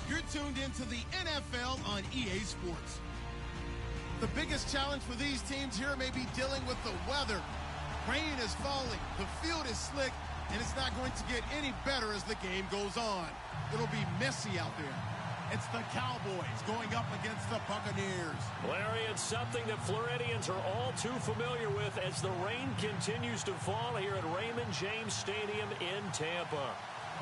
You're tuned into the NFL on EA Sports. The biggest challenge for these teams here may be dealing with the weather. Rain is falling, the field is slick, and it's not going to get any better as the game goes on. It'll be messy out there. It's the Cowboys going up against the Buccaneers. Larry, it's something that Floridians are all too familiar with as the rain continues to fall here at Raymond James Stadium in Tampa.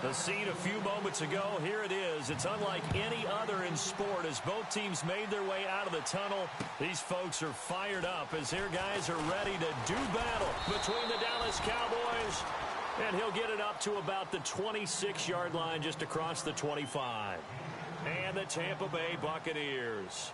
The scene a few moments ago, here it is. It's unlike any other in sport as both teams made their way out of the tunnel. These folks are fired up as their guys are ready to do battle between the Dallas Cowboys. And he'll get it up to about the 26-yard line just across the 25. And the Tampa Bay Buccaneers.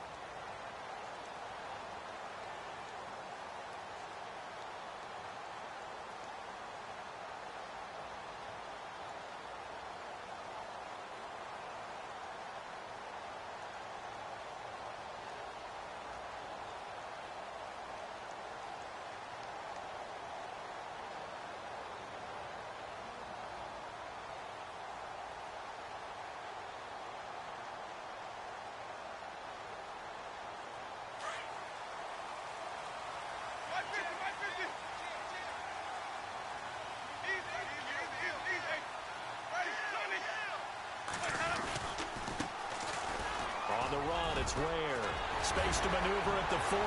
On the run, it's Ware. Space to maneuver at the 40.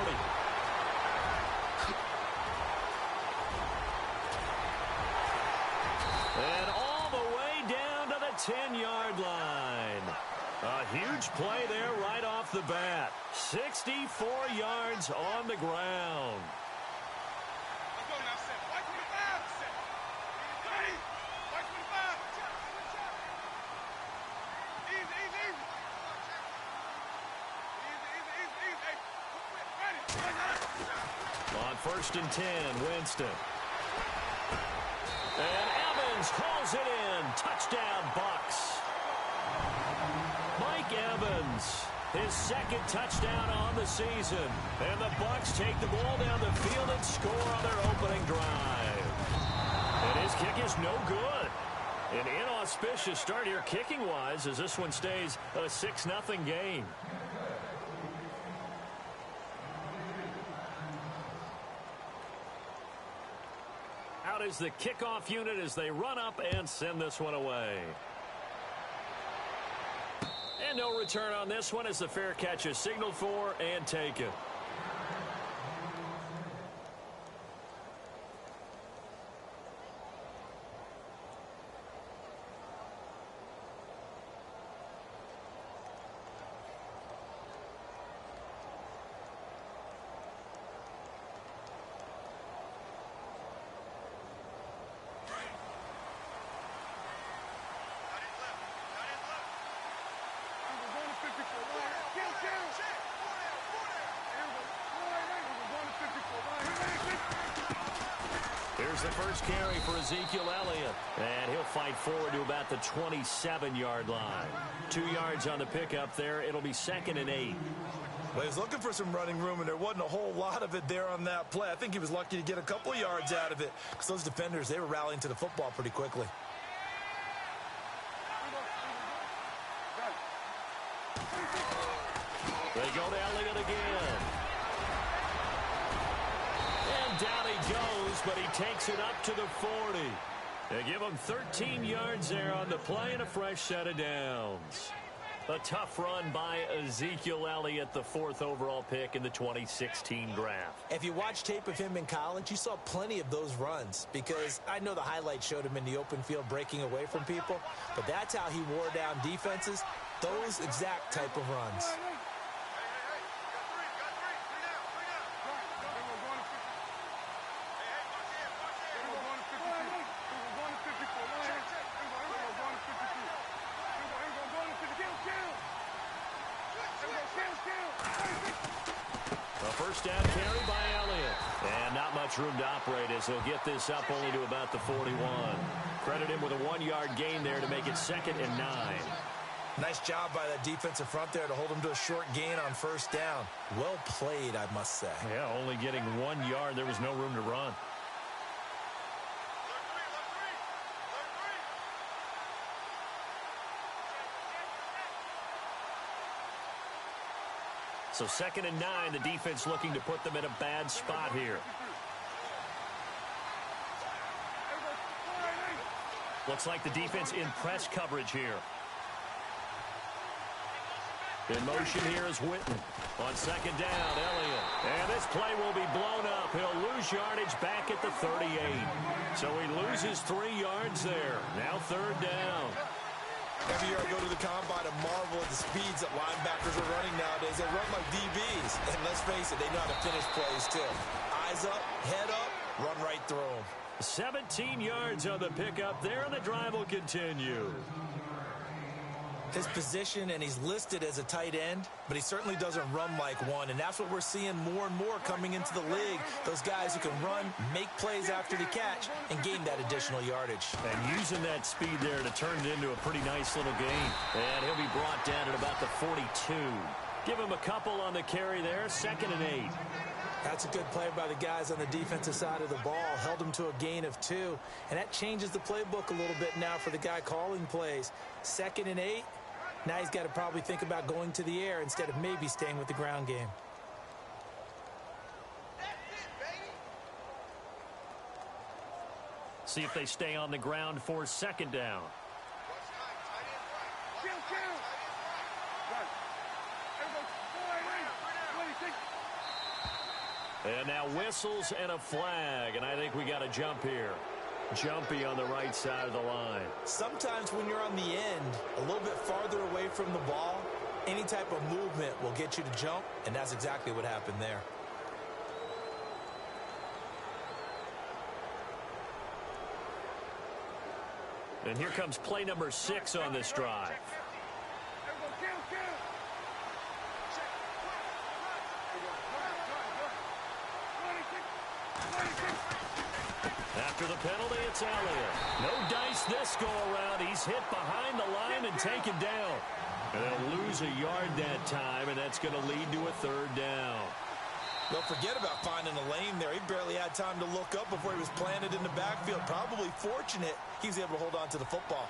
And all the way down to the 10-yard line. A huge play there right off the bat. 64 yards on the ground. On 1st and 10, Winston. And Evans hauls it in. Touchdown, Bucs. Mike Evans, his second touchdown on the season. And the Bucs take the ball down the field and score on their opening drive. And his kick is no good. An inauspicious start here kicking-wise as this one stays a 6-0 game. Out is the kickoff unit as they run up and send this one away. And no return on this one as the fair catch is signaled for and taken. Here's the first carry for Ezekiel Elliott. And he'll fight forward to about the 27-yard line. 2 yards on the pickup there. It'll be 2nd and 8. Well, he was looking for some running room, and there wasn't a whole lot of it there on that play. I think he was lucky to get a couple of yards out of it because those defenders, they were rallying to the football pretty quickly. They go to Elliott again. And down he goes, but he takes it up to the 40. They give him 13 yards there on the play and a fresh set of downs. A tough run by Ezekiel Elliott, the 4th overall pick in the 2016 draft. If you watch tape of him in college, you saw plenty of those runs because I know the highlights showed him in the open field breaking away from people, but that's how he wore down defenses, those exact type of runs. First down carry by Elliott. And not much room to operate as he'll get this up only to about the 41. Credit him with a 1-yard gain there to make it 2nd and 9. Nice job by that defensive front there to hold him to a short gain on first down. Well played, I must say. Yeah, only getting 1 yard. There was no room to run. So 2nd and 9, the defense looking to put them in a bad spot here. Looks like the defense in press coverage here. In motion here is Witten. On 2nd down, Elliott. And this play will be blown up. He'll lose yardage back at the 38. So he loses 3 yards there. Now 3rd down. Every year I go to the combine and marvel at the speeds that linebackers are running nowadays. They run like DBs. And let's face it, they know how to finish plays too. Eyes up, head up, run right through them. 17 yards on the pickup there, and the drive will continue. His position, and he's listed as a tight end, but he certainly doesn't run like one, and that's what we're seeing more and more coming into the league. Those guys who can run, make plays after the catch, and gain that additional yardage. And using that speed there to turn it into a pretty nice little gain. And he'll be brought down at about the 42. Give him a couple on the carry there, 2nd and 8. That's a good play by the guys on the defensive side of the ball. Held him to a gain of 2, and that changes the playbook a little bit now for the guy calling plays. 2nd and 8. Now he's got to probably think about going to the air instead of maybe staying with the ground game. See if they stay on the ground for 2nd down. And now whistles and a flag, and I think we got a jump here. Jumpy on the right side of the line. Sometimes when you're on the end, a little bit farther away from the ball, any type of movement will get you to jump, and that's exactly what happened there. And here comes play number 6 on this drive. After the penalty, it's Elliott. No dice this go-around. He's hit behind the line and taken down. And they'll lose a yard that time, and that's going to lead to a 3rd down. Don't forget about finding a lane there. He barely had time to look up before he was planted in the backfield. Probably fortunate he was able to hold on to the football.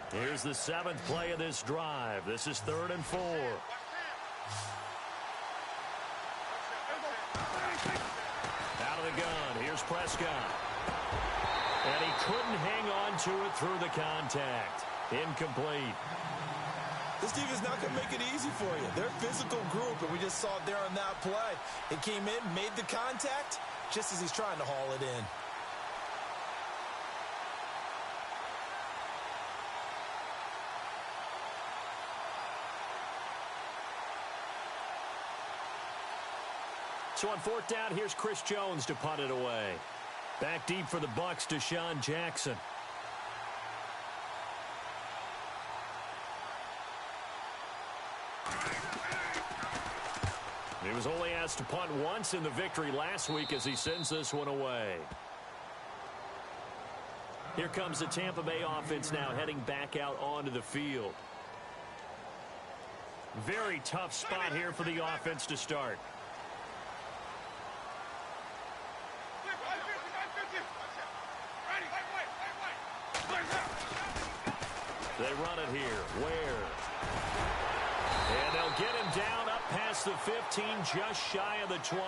Here's the 7th play of this drive. This is 3rd and 4. Out of the gun. Here's Prescott. And he couldn't hang on to it through the contact. Incomplete. This defense is not going to make it easy for you. They're a physical group, and we just saw it there on that play. It came in, made the contact, just as he's trying to haul it in. So on 4th down, here's Chris Jones to punt it away. Back deep for the Bucs, Deshaun Jackson. He was only asked to punt once in the victory last week as he sends this one away. Here comes the Tampa Bay offense now heading back out onto the field. Very tough spot here for the offense to start. They run it here. Ware. And they'll get him down up past the 15, just shy of the 20.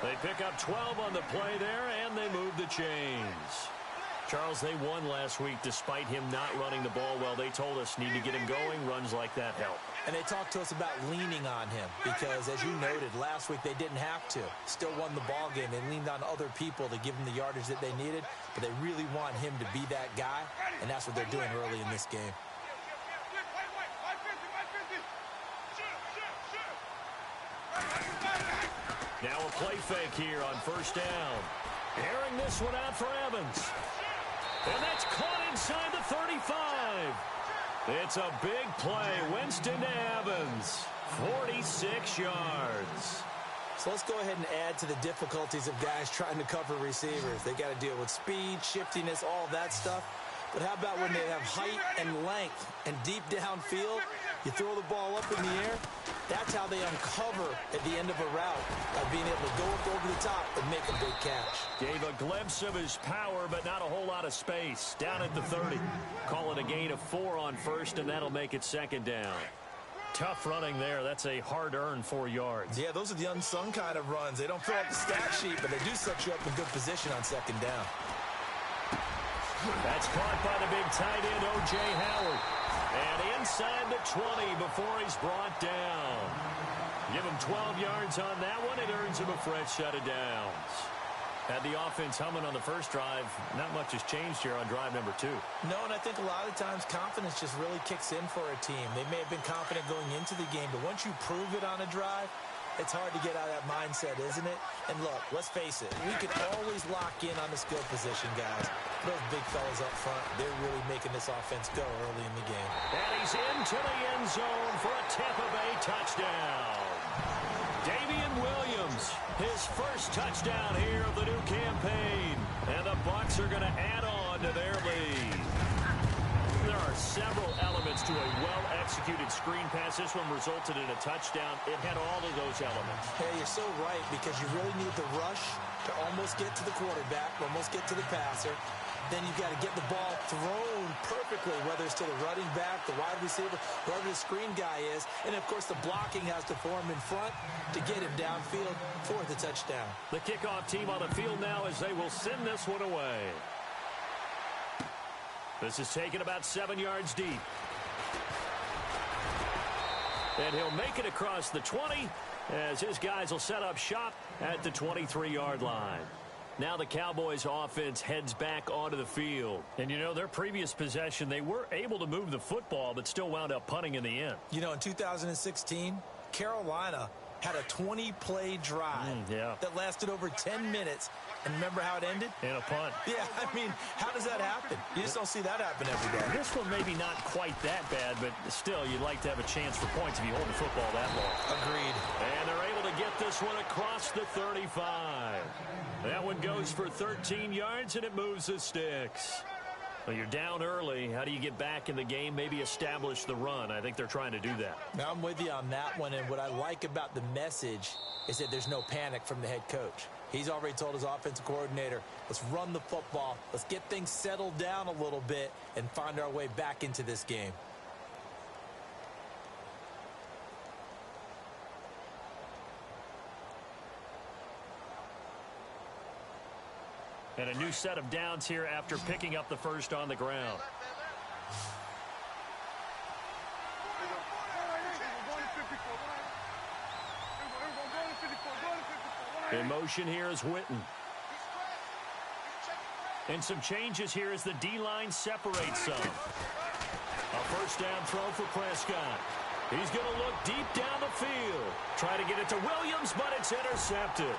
They pick up 12 on the play there, and they move the chains. Charles, they won last week despite him not running the ball well. They told us need to get him going. Runs like that help. And they talked to us about leaning on him because, as you noted, last week they didn't have to. Still won the ball game. They leaned on other people to give them the yardage that they needed, but they really want him to be that guy, and that's what they're doing early in this game. Now a play fake here on 1st down. Airing this one out for Evans. And that's caught inside the 35. It's a big play. Winston to Evans. 46 yards. So let's go ahead and add to the difficulties of guys trying to cover receivers. They got to deal with speed, shiftiness, all that stuff. But how about when they have height and length and deep downfield, You throw the ball up in the air, that's how they uncover at the end of a route, by being able to go up over the top and make a big catch. Gave a glimpse of his power, but not a whole lot of space. Down at the 30. Call it a gain of 4 on first, and that'll make it second down. Tough running there. That's a hard-earned 4 yards. Yeah, those are the unsung kind of runs. They don't fill out the stat sheet, but they do set you up in good position on second down. That's caught by the big tight end, O.J. Howard. And inside the 20 before he's brought down. Give him 12 yards on that one. It earns him a fresh set of downs. Had the offense humming on the first drive. Not much has changed here on drive number 2. No, and I think a lot of times confidence just really kicks in for a team. They may have been confident going into the game, but once you prove it on a drive, it's hard to get out of that mindset, isn't it? And look, let's face it, we can always lock in on the skill position, guys. Those big fellas up front, they're really making this offense go early in the game. And he's into the end zone for a Tampa Bay touchdown. Damian Williams, his first touchdown here of the new campaign. And the Bucs are going to add on to their lead. There are several elements to a well-executed screen pass. This one resulted in a touchdown. It had all of those elements. Hey, you're so right, because you really need the rush to almost get to the quarterback, almost get to the passer. Then you've got to get the ball thrown perfectly, whether it's to the running back, the wide receiver, whoever the screen guy is. And, of course, the blocking has to form in front to get him downfield for the touchdown. The kickoff team on the field now as they will send this one away. This is taken about 7 yards deep. And he'll make it across the 20 as his guys will set up shop at the 23-yard line. Now the Cowboys offense heads back onto the field. And, you know, their previous possession, they were able to move the football but still wound up punting in the end. You know, in 2016, Carolina had a 20-play drive that lasted over 10 minutes. And remember how it ended? In a punt. Yeah, I mean, how does that happen? You just don't see that happen every day. This one maybe not quite that bad, but still, you'd like to have a chance for points if you hold the football that long. Agreed. And they're able to get this one across the 35. That one goes for 13 yards, and it moves the sticks. Well, you're down early. How do you get back in the game? Maybe establish the run. I think they're trying to do that. Now, I'm with you on that one, and what I like about the message is that there's no panic from the head coach. He's already told his offensive coordinator, let's run the football, let's get things settled down a little bit and find our way back into this game. And a new set of downs here after picking up the first on the ground. In motion here is Witten. And some changes here as the D-line separates some. A first down throw for Prescott. He's going to look deep down the field. Try to get it to Williams, but it's intercepted.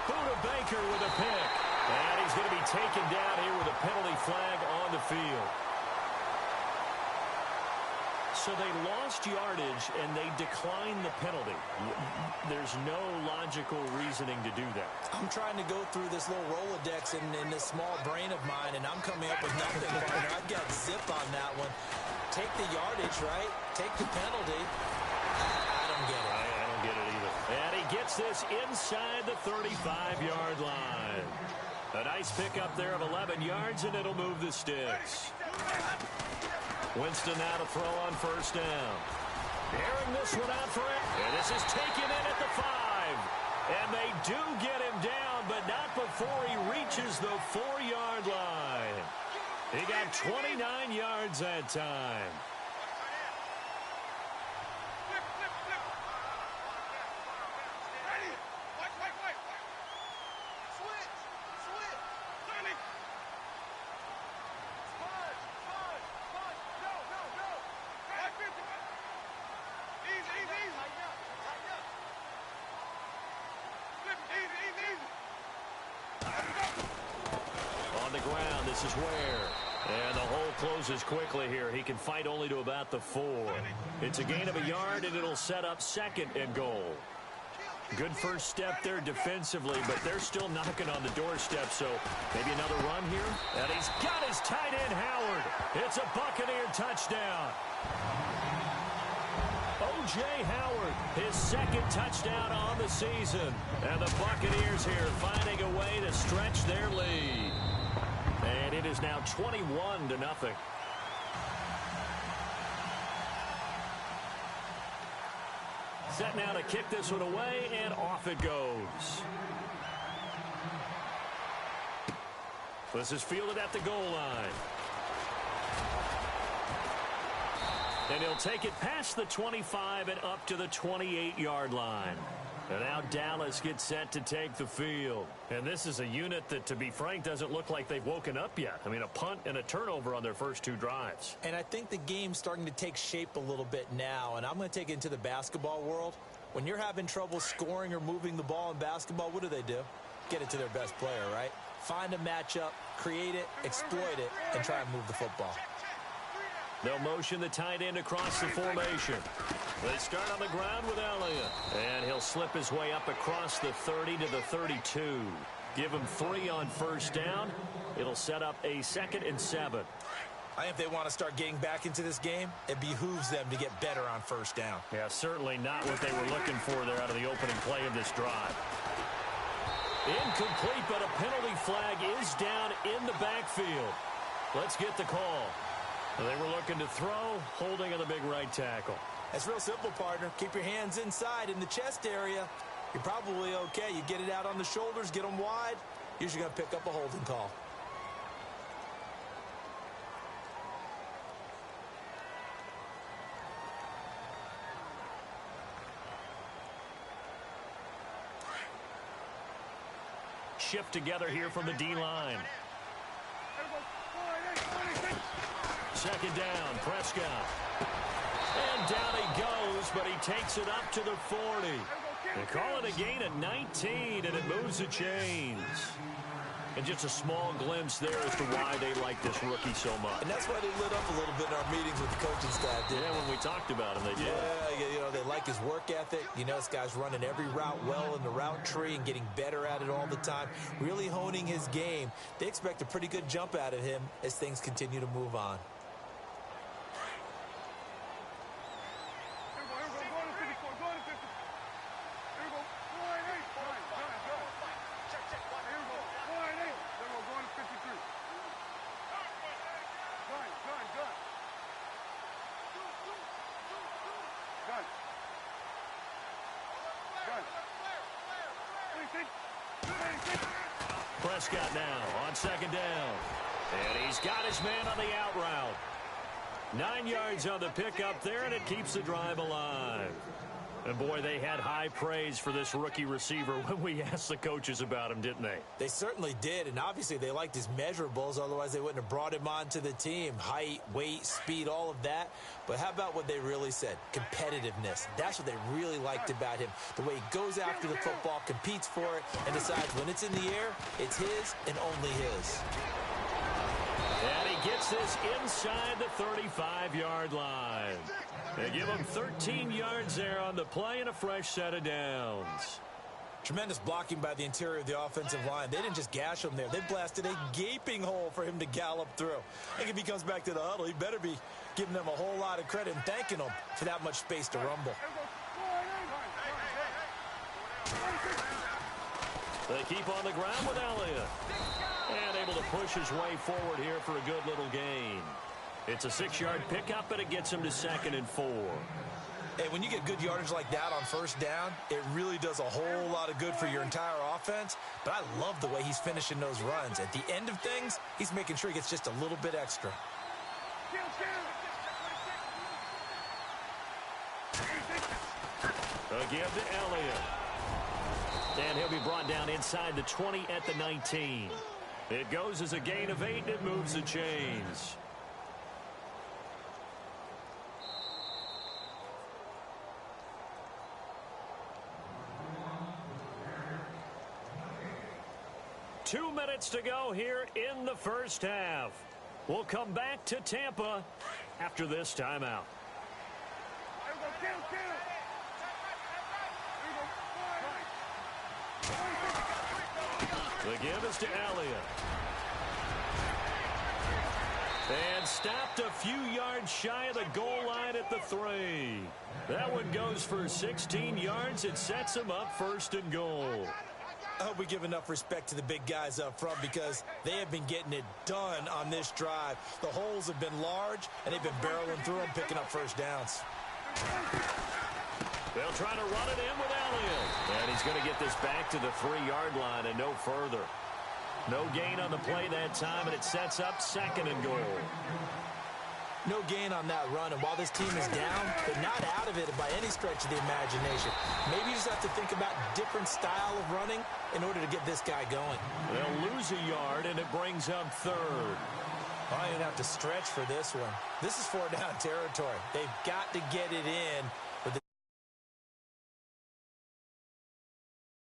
Buda Baker with a pick. And he's going to be taken down here with a penalty flag on the field. So they lost yardage, and they declined the penalty. There's no logical reasoning to do that. I'm trying to go through this little Rolodex in this small brain of mine, and I'm coming up with nothing, partner. I've got zip on that one. Take the yardage, right? Take the penalty. I don't get it. I don't get it either. And he gets this inside the 35-yard line. A nice pickup there of 11 yards, and it'll move the sticks. Winston now to throw on first down. Airing this one out for it. And this is taken in at the 5. And they do get him down, but not before he reaches the 4-yard line. He got 29 yards that time. On the ground, this is Ware. And the hole closes quickly here. He can fight only to about the 4. It's a gain of a yard, and it'll set up second and goal. Good first step there defensively, but they're still knocking on the doorstep, so maybe another run here. And he's got his tight end, Howard. It's a Buccaneer touchdown. O.J. Howard, his second touchdown on the season. And the Buccaneers here finding a way to stretch their lead. And it is now 21-0. Set now to kick this one away, and off it goes. This is fielded at the goal line. And he'll take it past the 25 and up to the 28-yard line. And now Dallas gets set to take the field. And this is a unit that, to be frank, doesn't look like they've woken up yet. I mean, a punt and a turnover on their first two drives. And I think the game's starting to take shape a little bit now. And I'm going to take it into the basketball world. When you're having trouble scoring or moving the ball in basketball, what do? Get it to their best player, right? Find a matchup, create it, exploit it, and try and move the football. They'll motion the tight end across the formation. They start on the ground with Elliott. And he'll slip his way up across the 30 to the 32. Give him 3 on first down. It'll set up a 2nd and 7. I think if they want to start getting back into this game, it behooves them to get better on first down. Yeah, certainly not what they were looking for there out of the opening play of this drive. Incomplete, but a penalty flag is down in the backfield. Let's get the call. They were looking to throw, holding on the big right tackle. That's real simple, partner. Keep your hands inside in the chest area. You're probably okay. You get it out on the shoulders, get them wide. Usually going to pick up a holding call. Shift together here from the D-line. Second down, Prescott. And down he goes, but he takes it up to the 40. They call it a gain of 19, and it moves the chains. And just a small glimpse there as to why they like this rookie so much. And that's why they lit up a little bit in our meetings with the coaching staff. Yeah, when we talked about him, they did. Yeah, they like his work ethic. You know, this guy's running every route well in the route tree and getting better at it all the time, really honing his game. They expect a pretty good jump out of him as things continue to move on. Prescott now on second down. And he's got his man on the out route. 9 yards on the pickup there, and it keeps the drive alive. And, boy, they had high praise for this rookie receiver when we asked the coaches about him, didn't they? They certainly did, and obviously they liked his measurables. Otherwise, they wouldn't have brought him onto the team. Height, weight, speed, all of that. But how about what they really said? Competitiveness. That's what they really liked about him. The way he goes after the football, competes for it, and decides when it's in the air, it's his and only his. And he gets this inside the 35-yard line. They give him 13 yards there on the play and a fresh set of downs. Tremendous blocking by the interior of the offensive line. They didn't just gash him there. They blasted a gaping hole for him to gallop through. I think if he comes back to the huddle, he better be giving them a whole lot of credit and thanking them for that much space to rumble. They keep on the ground with Elliott. And able to push his way forward here for a good little gain. It's a 6-yard pickup, and it gets him to 2nd and 4. Hey, when you get good yardage like that on first down, it really does a whole lot of good for your entire offense. But I love the way he's finishing those runs. At the end of things, he's making sure he gets just a little bit extra. A give to Elliott. And he'll be brought down inside the 20 at the 19. It goes as a gain of 8, and it moves the chains. Two minutes to go here in the first half. We'll come back to Tampa after this timeout. The give is to Elliott. And stopped a few yards shy of the goal line at the 3. That one goes for 16 yards. It sets him up 1st and goal. I hope we give enough respect to the big guys up front because they have been getting it done on this drive. The holes have been large, and they've been barreling through them, picking up first downs. They'll try to run it in with Elliott. And he's going to get this back to the 3-yard line and no further. No gain on the play that time, and it sets up 2nd and goal. No gain on that run, and while this team is down, they're not out of it by any stretch of the imagination. Maybe you just have to think about different style of running in order to get this guy going. They'll lose a yard, and it brings up 3rd. I'm going to have to stretch for this one. This is 4-down territory. They've got to get it in